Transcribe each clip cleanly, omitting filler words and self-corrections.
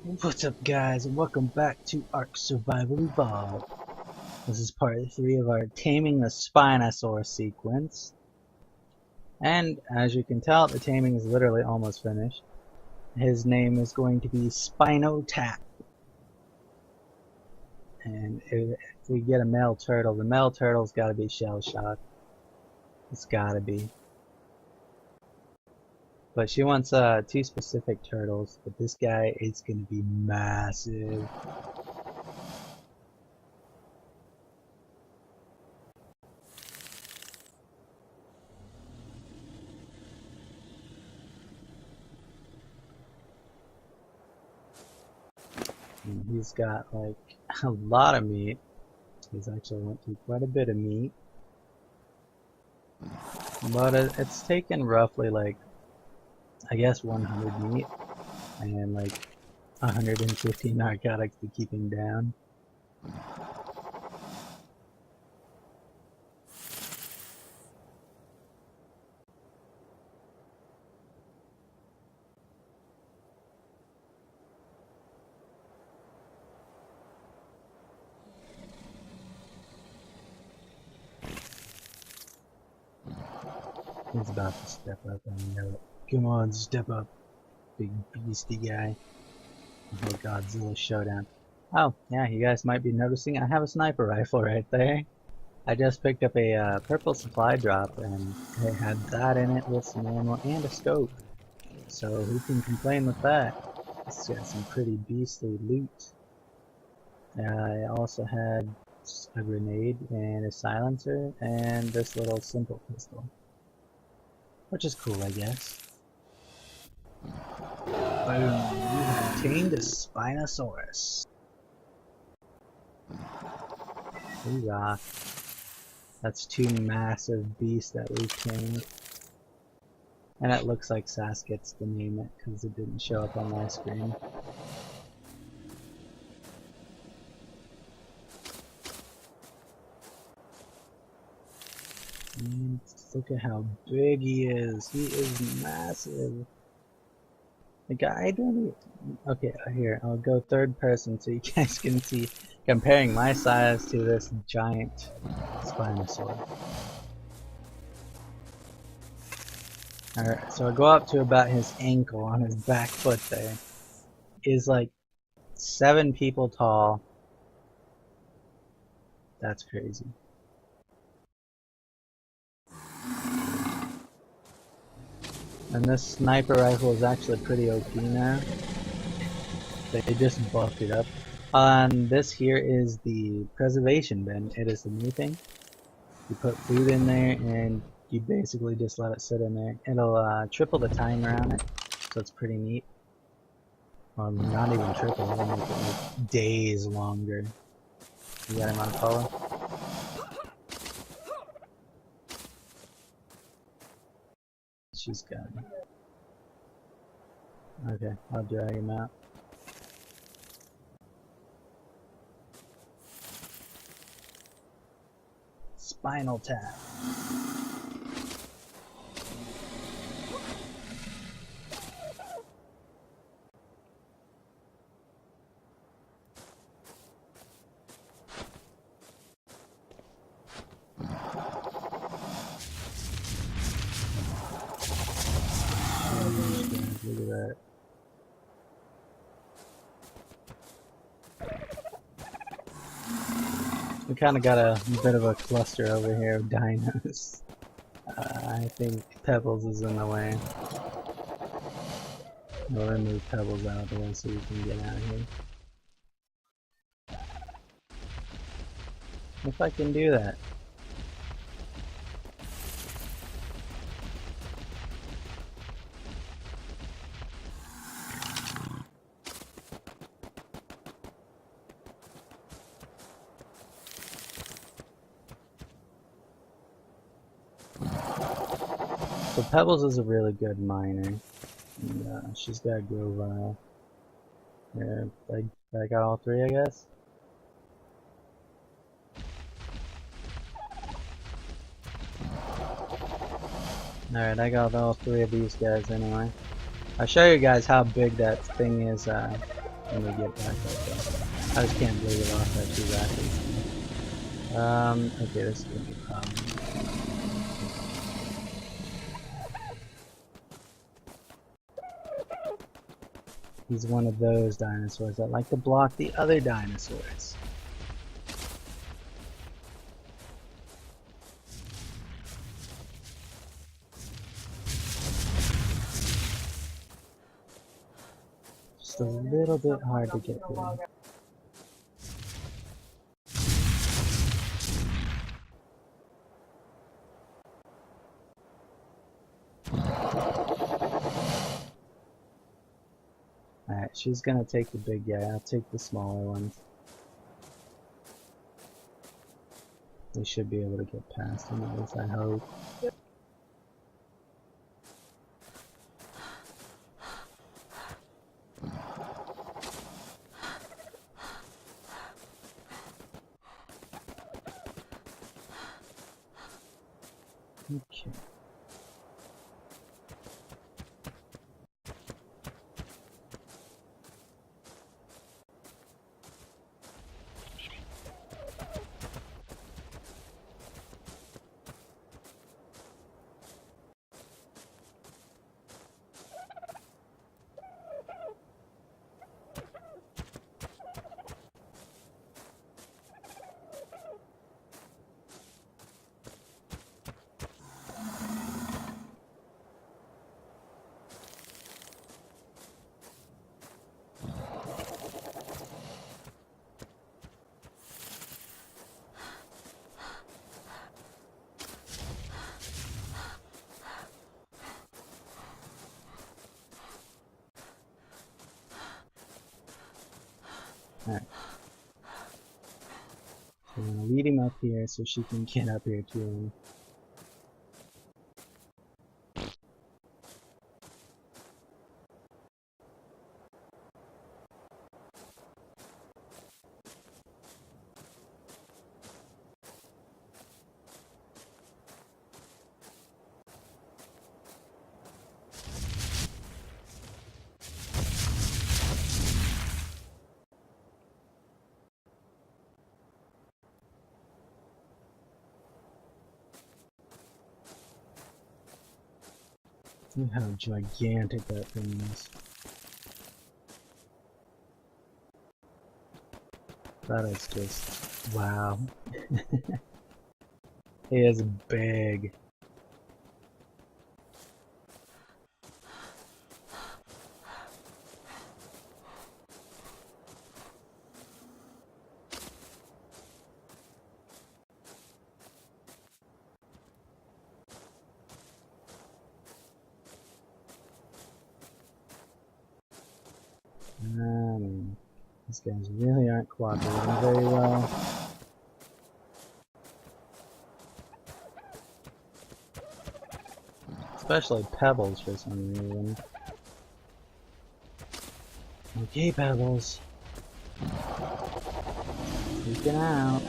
What's up, guys, and welcome back to Ark Survival Evolved. This is part 3 of our Taming the Spinosaur sequence. And as you can tell, the taming is literally almost finished. His name is going to be Spino Tap. And if we get a male turtle, the male turtle's gotta be shell-shocked. It's gotta be. But she wants 2 specific turtles, but this guy is gonna be massive. And he's got like a lot of meat. He's actually went through quite a bit of meat. But it's taken roughly like, I guess 100 meat and like 150 narcotics to keep him down. He's about to step up, I know it. Come on, step up, big beastie guy. Oh, Godzilla showdown. Oh, yeah, you guys might be noticing I have a sniper rifle right there. I just picked up a purple supply drop, and it had that in it with some ammo and a scope. So who can complain with that? It's got some pretty beastly loot. I also had a grenade and a silencer and this little simple pistol. Which is cool, I guess. Boom, we have tamed a Spinosaurus. Hoorah. That's 2 massive beasts that we've tamed. And it looks like Sass gets to name it because it didn't show up on my screen. And look at how big he is. He is massive. The guy, I don't even... Okay, here, I'll go third person so you guys can see comparing my size to this giant Spinosaur. Alright, so I go up to about his ankle on his back foot there. Is like 7 people tall. That's crazy. And this sniper rifle is actually pretty OP now. They just buffed it up. This here is the preservation bin. It is the new thing. You put food in there and you basically just let it sit in there. It'll triple the timer on it, so it's pretty neat. Well, not even triple, it'll make it like days longer. You got him on follow? She's got him. Okay, I'll drag him out. Spinal Tap. Look at that. We kind of got a bit of a cluster over here of dinos. I think Pebbles is in the way. We'll remove Pebbles out of the way so we can get out of here. If I can do that. So Pebbles is a really good miner. And, she's got a grow vial. Yeah, I got all 3, I guess. Alright, I got all 3 of these guys anyway. I'll show you guys how big that thing is when we get back up there. I just can't believe we lost that 2 rapids. Okay, this is gonna be a problem. He's one of those dinosaurs that like to block the other dinosaurs. Just a little bit hard to get through. Alright, she's gonna take the big guy, I'll take the smaller ones. We should be able to get past him, at least I hope. Okay. Alright. So we're gonna lead him up here so she can get up here to him. Look how gigantic that thing is. That is just wow. He is big. These guys really aren't cooperating very well. Especially Pebbles for some reason. Okay, Pebbles. Freaking out.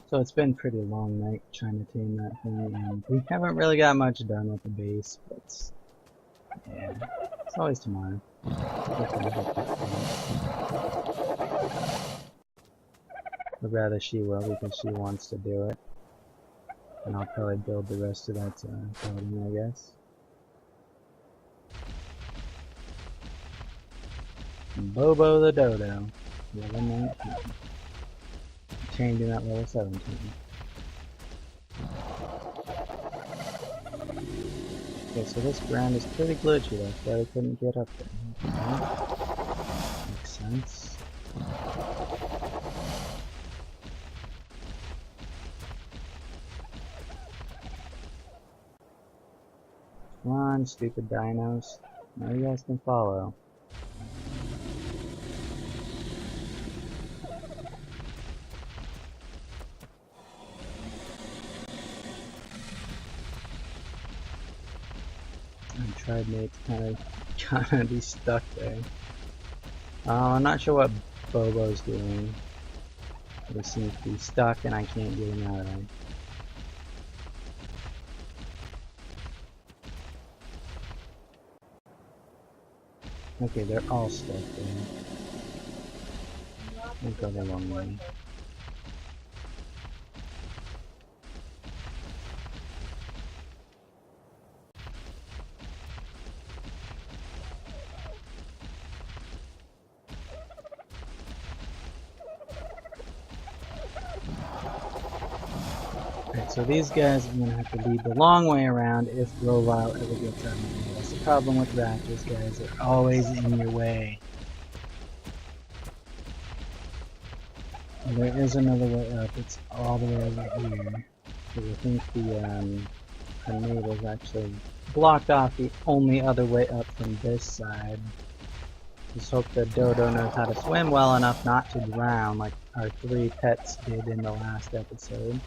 So it's been a pretty long night trying to tame that thing, and we haven't really got much done with the base, but yeah, it's always tomorrow. Or rather she will, because she wants to do it. And I'll probably build the rest of that building, I guess. Bobo the Dodo, level 19. Tamed him at level 17. Okay, so this ground is pretty glitchy, that's why I couldn't get up there. Okay. Makes sense. Come on, stupid dinos. Now you guys can follow. Triedmate's kinda be stuck there. I'm not sure what Bobo's doing. They seem to be stuck and I can't get them out of there. Okay, they're all stuck there. We'll go the long way. Alright, so these guys I'm gonna have to lead the long way around if Grovile ever gets out of my way. That's the problem with raptors, guys. They're always in your way. And there is another way up. It's all the way over here. Because I think the tornadoes actually blocked off the only other way up from this side. Just hope the dodo knows how to swim well enough not to drown like our 3 pets did in the last episode.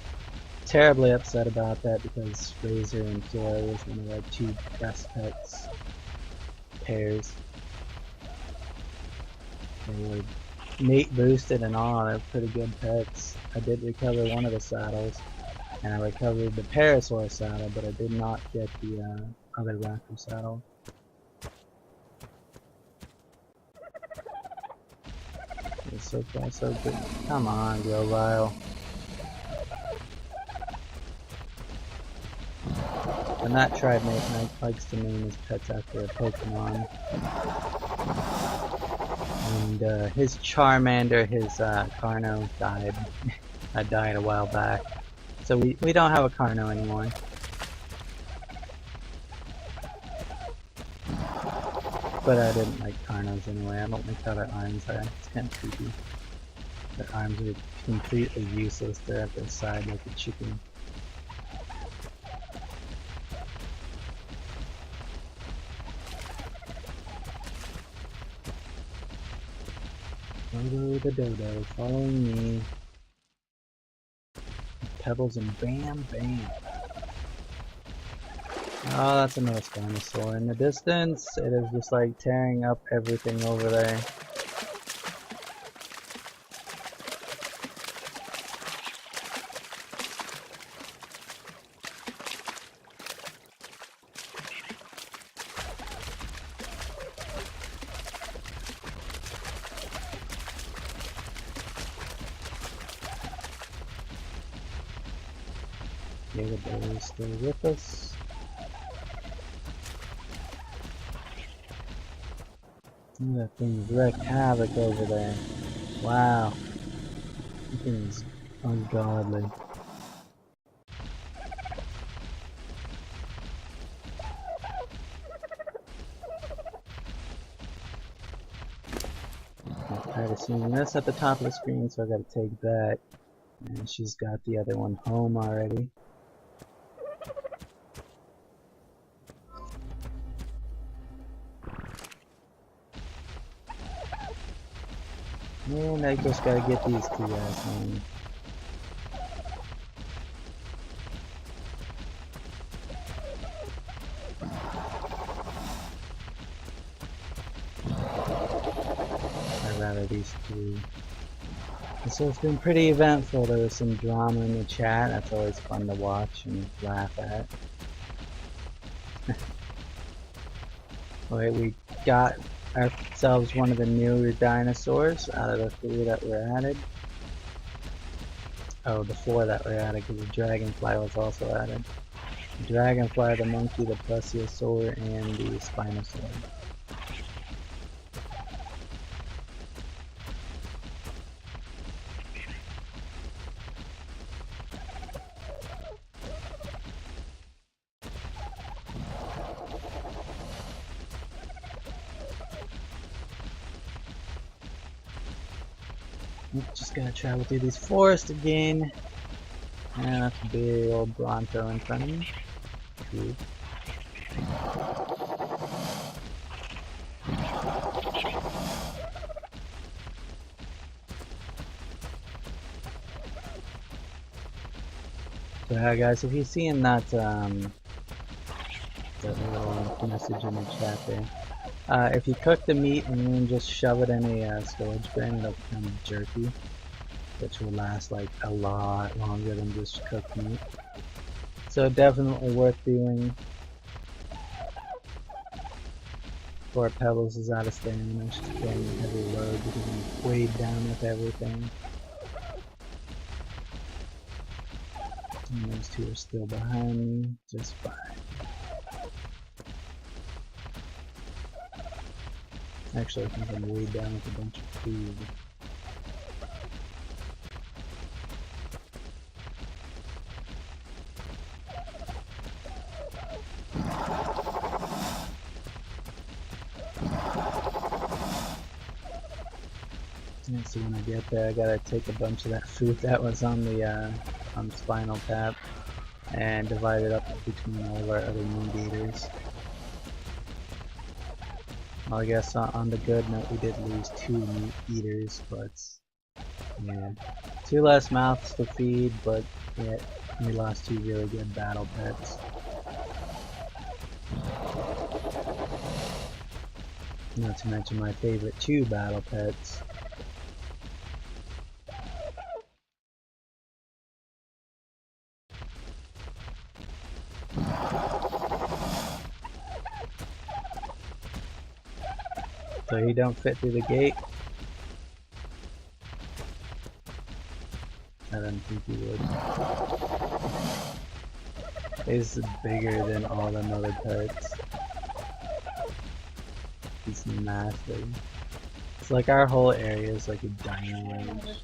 Terribly upset about that because Razor and Flora was one of our 2 best pets pairs. They were mate boosted and all, they're pretty good pets. I did recover one of the saddles, and I recovered the Parasaur saddle, but I did not get the other raptor saddle. It's so far so good. Come on, Grovile. And that tribe mate likes to name his pets after a Pokemon. And his Charmander, his Carno died. I died a while back. So we don't have a Carno anymore. But I didn't like Carnos anyway. I don't like how their arms are. It's kind of creepy. Their arms are completely useless. They're at their side like a chicken. Dodo the dodo, following me. Pebbles and bam, bam. Oh, that's another dinosaur. In the distance, it is just like tearing up everything over there. Yeah, the dodo is still with us. That thing's wreaked havoc over there. Wow. That thing's ungodly. I'm tired of seeing this at the top of the screen, so I gotta take that. And she's got the other one home already. And I just gotta get these 2 guys home. I'd rather these 2. So it's been pretty eventful. There was some drama in the chat. That's always fun to watch and laugh at. Alright, we got ourselves one of the newer dinosaurs out of the 3 that were added. Oh, the 4 that were added because the dragonfly was also added. The dragonfly, the monkey, the plesiosaur, and the spinosaur. Just gotta travel through these forests again. And that's a big old Bronto in front of me. Cool. So yeah, guys, if you're seeing that, that little message in the chat there, if you cook the meat and then just shove it in a storage bin, it'll become jerky. which will last like a lot longer than just cooked meat. So definitely worth doing. Poor Pebbles is out of stamina. She's carrying a heavy load because I'm weighed down with everything. And those two are still behind me, just fine. Actually, I think I'm weighed down with a bunch of food. And so when I get there, I gotta take a bunch of that food that was on the spinal tap and divide it up between all of our other meat eaters. Well, I guess on the good note, we did lose 2 meat eaters, but yeah, 2 less mouths to feed, but yeah, we lost 2 really good battle pets. Not to mention my favorite 2 battle pets. So he don't fit through the gate? I don't think he would. He's bigger than all them other pets. He's massive. It's like our whole area is like a dino range.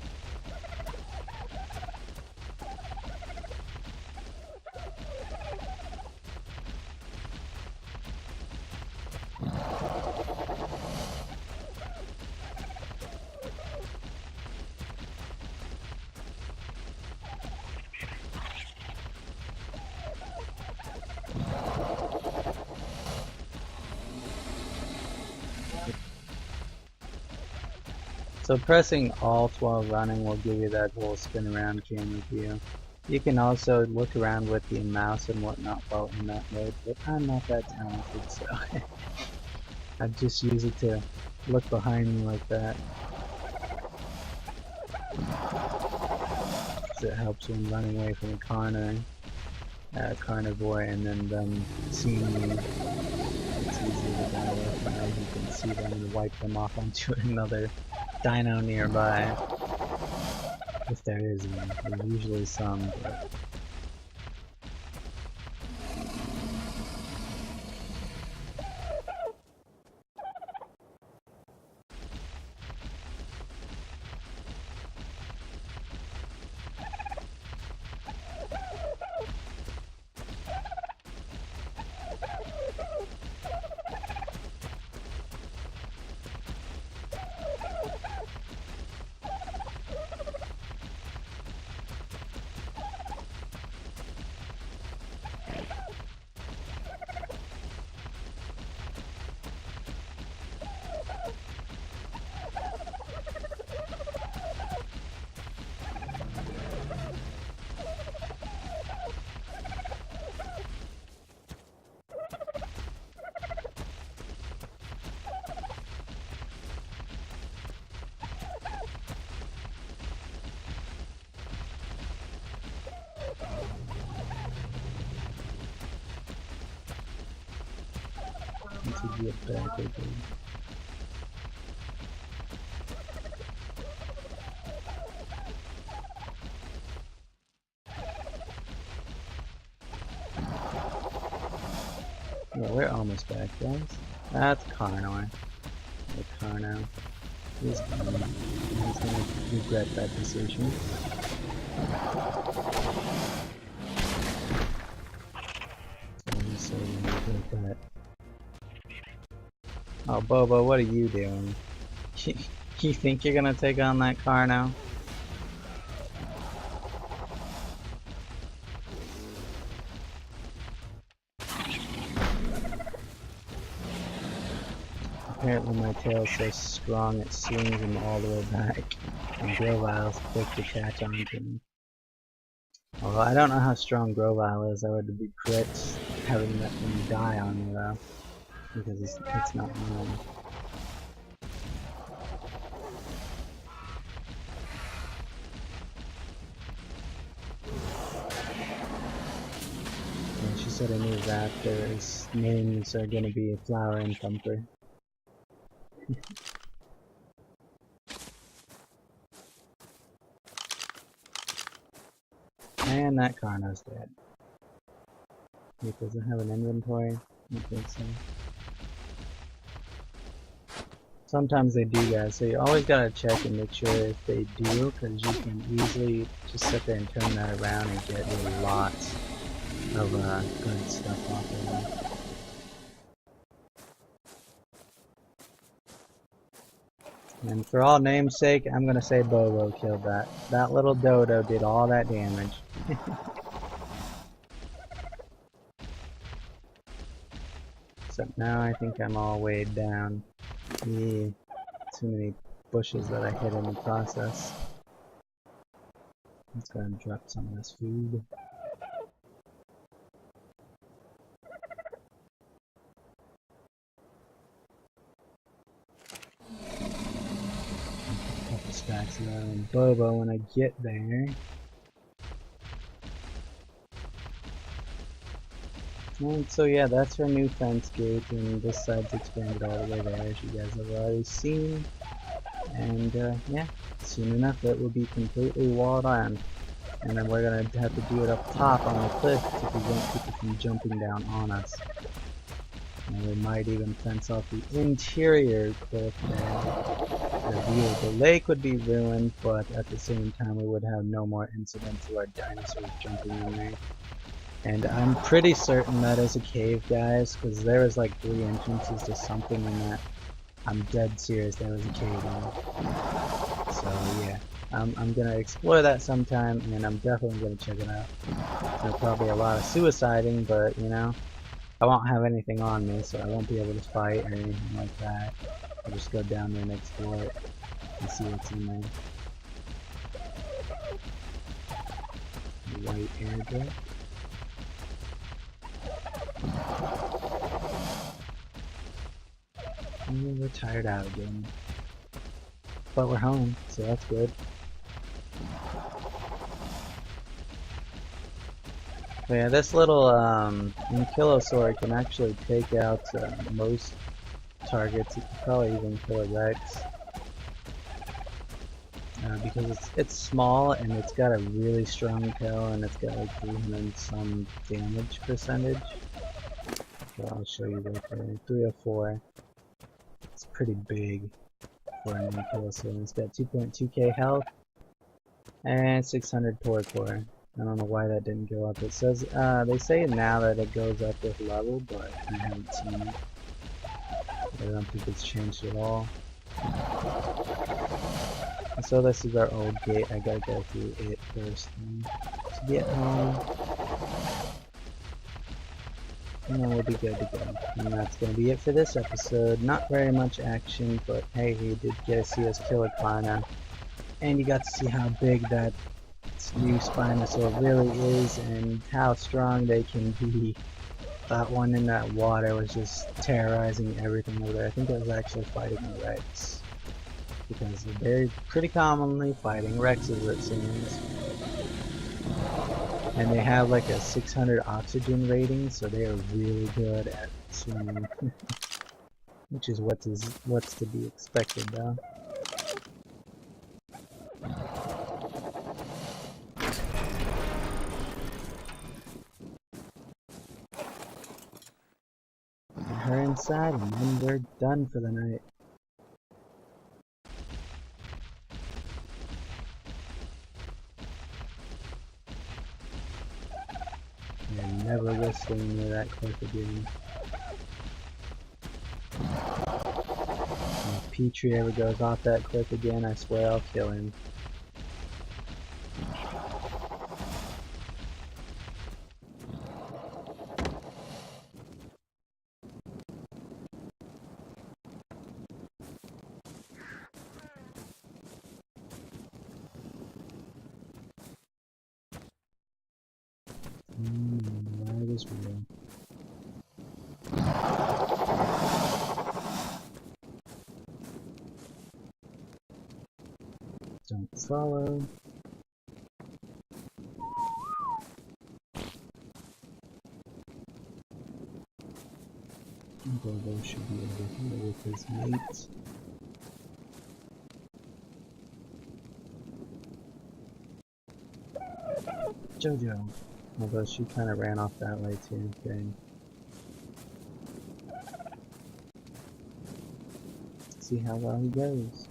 So pressing Alt while running will give you that whole spin around camera view. You can also look around with the mouse and whatnot while in that mode, but I'm not that talented, so I just use it to look behind me like that. So it helps when running away from a carnivore and then them seeing me. It's easy to battle with, but now you can see them and wipe them off onto another dino nearby. If there is one. There's usually some, but to get back again. Yeah, we're almost back, guys. That's Carnor. The Carno. He's gonna regret that decision. So regret that. Oh, Bobo, what are you doing? You think you're gonna take on that car now? Apparently my tail's so strong it swings him all the way back, and Grovile's quick to catch on to him. Although I don't know how strong Grovile is, I would regret having let him die on me though, because it's not mine. set of new raptors. Names are gonna be Flower and Thumper. And that Carno's dead. It doesn't have an inventory? I don't think so. Sometimes they do, guys, so you always gotta check and make sure if they do, because you can easily just sit there and turn that around and get a lot of good stuff off of them. And for all namesake, I'm gonna say Bobo killed that. That little dodo did all that damage. Except now I think I'm all weighed down. Yeah, too many bushes that I hit in the process. Let's go ahead and drop some of this food. A couple stacks of that on Bobo when I get there. And so yeah, that's our new fence gate, and this side's expanded all the way there, as you guys have already seen. And yeah, soon enough it will be completely walled on. And then we're gonna have to do it up top on the cliff to prevent people from jumping down on us. And we might even fence off the interior cliff there. The view of the lake would be ruined, but at the same time we would have no more incidents of our dinosaurs jumping in there. And I'm pretty certain that is a cave, guys, because there was like 3 entrances to something in that. I'm dead serious, there was a cave in it. So yeah, I'm gonna explore that sometime, and I'm definitely gonna check it out. There's probably a lot of suiciding, but you know, I won't have anything on me, so I won't be able to fight or anything like that. I'll just go down there and explore it and see what's in there. White airdrop. And we're tired out again. But we're home, so that's good. But yeah, this little ankylosaur can actually take out most targets. It could probably even kill a Rex. Because it's small and it's got a really strong tail and it's got like 300 and some damage percentage. So I'll show you right there. 304. It's pretty big for an ankylosaur. It's got 2.2k health and 600 torpor. I don't know why that didn't go up. It says they say now that it goes up with level, but I haven't seen it. I don't think it's changed at all. And so this is our old gate. I gotta go through it first to get home. And then we'll be good to go. And that's gonna be it for this episode. Not very much action, but hey, we did get to see us kill a Carno. And you got to see how big that new Spinosaur really is and how strong they can be. That one in that water was just terrorizing everything over there. I think it was actually fighting a Rex. Because they're pretty commonly fighting Rexes, it seems. And they have like a 600 oxygen rating, so they are really good at swimming. Which is what's to be expected though. Get her inside and then we're done for the night. You're never whistling near that cliff again. And if Petrie ever goes off that cliff again, I swear I'll kill him. That is real. Don't follow. Bobo should be over here with his mate. Jojo. Although she kind of ran off that way too. Okay. See how well he goes.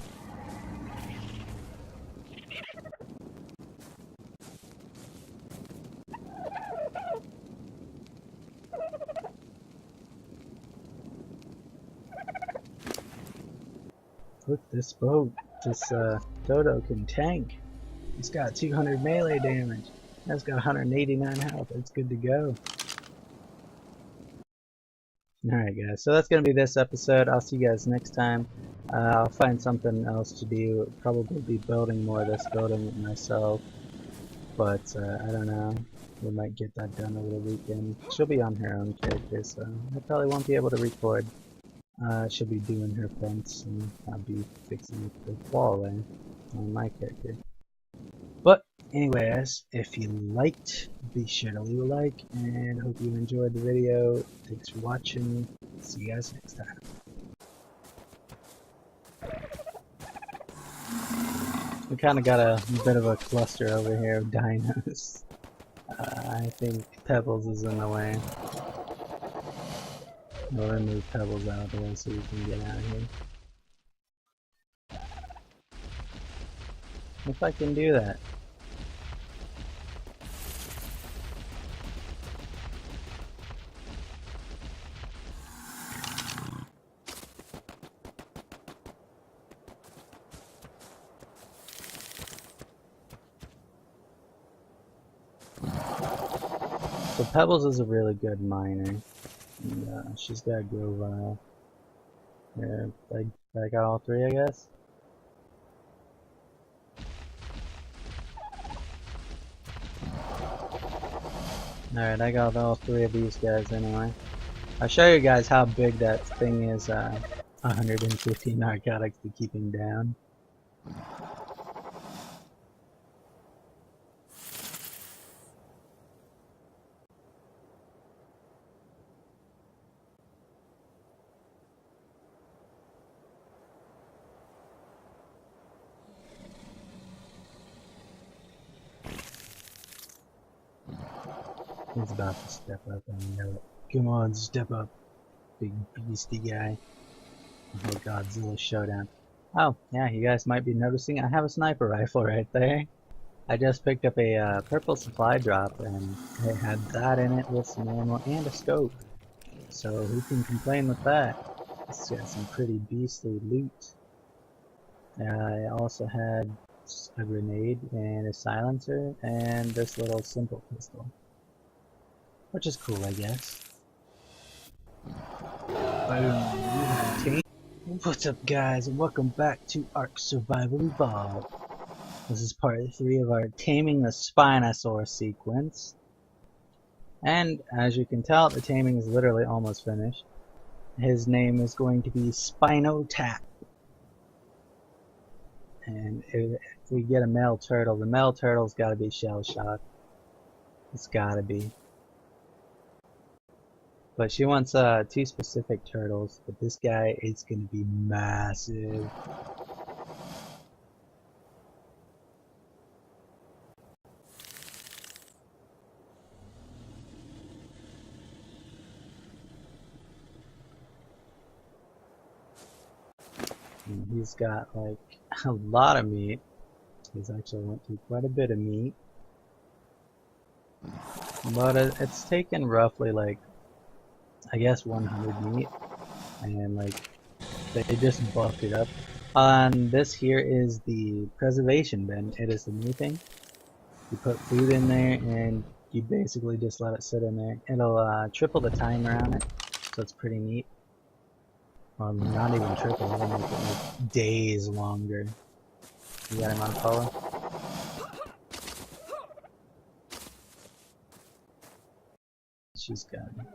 Look, this boat, this Dodo can tank. It's got 200 melee damage. That's got 189 health. It's good to go. Alright guys, so that's going to be this episode. I'll see you guys next time. I'll find something else to do. Probably be building more of this building myself. But I don't know. We might get that done over the weekend. She'll be on her own character, so I probably won't be able to record. She'll be doing her fence, and I'll be fixing the wall there on my character. But anyways, if you liked, be sure to leave a like, and hope you enjoyed the video. Thanks for watching. See you guys next time. We kind of got a bit of a cluster over here of dinos. I think Pebbles is in the way. We'll remove Pebbles out of the way so we can get out of here. If I can do that. So Pebbles is a really good miner. And, she's got a grow vial. Yeah, I got all three, I guess. Alright, I got all three of these guys anyway. I'll show you guys how big that thing is. 150 narcotics to keep him down. He's about to step up, I know it. Come on, step up, big beastie guy. Oh, Godzilla showdown. Oh, yeah, you guys might be noticing I have a sniper rifle right there. I just picked up a purple supply drop, and it had that in it with some ammo and a scope. So who can complain with that? It's got some pretty beastly loot. I also had a grenade and a silencer and this little simple pistol. Which is cool, I guess. Boom. What's up, guys, and welcome back to Ark Survival Evolved. This is part 3 of our Taming the Spinosaur sequence. And as you can tell, the taming is literally almost finished. His name is going to be Spino. And if we get a male turtle, the male turtle's gotta be shell-shocked. It's gotta be. But she wants 2 specific turtles, but this guy is going to be massive. And he's got like a lot of meat. He's actually went through quite a bit of meat. But it's taken roughly like, I guess 100 meat, and like they just buffed it up. This here is the preservation bin. It is the new thing. You put food in there and you basically just let it sit in there. It'll triple the timer on it, so it's pretty neat. Well, not even triple, it'll make it like days longer. You got him on follow? She's got him.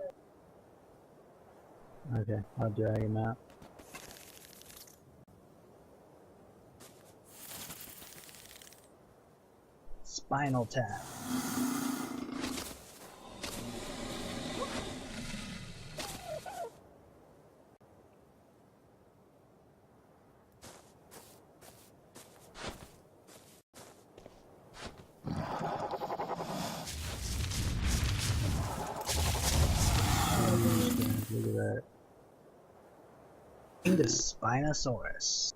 Okay, I'll drag him out. Spinal Tap. tamed a Spinosaurus.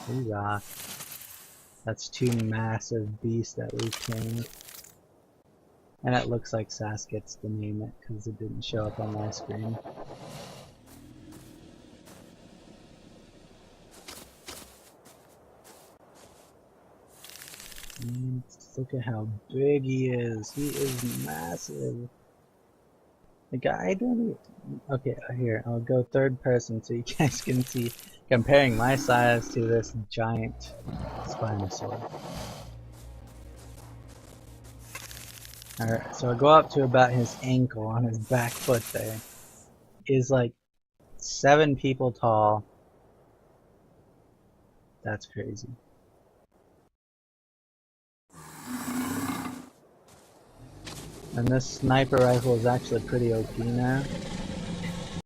Hoorah. That's two massive beasts that we've tamed. And it looks like Sass gets to name it because it didn't show up on my screen. And look at how big he is. He is massive. Like, I don't even... Okay, here, I'll go third person so you guys can see comparing my size to this giant Spinosaur. Alright, so I go up to about his ankle on his back foot there. Is like 7 people tall. That's crazy. And this sniper rifle is actually pretty OP now.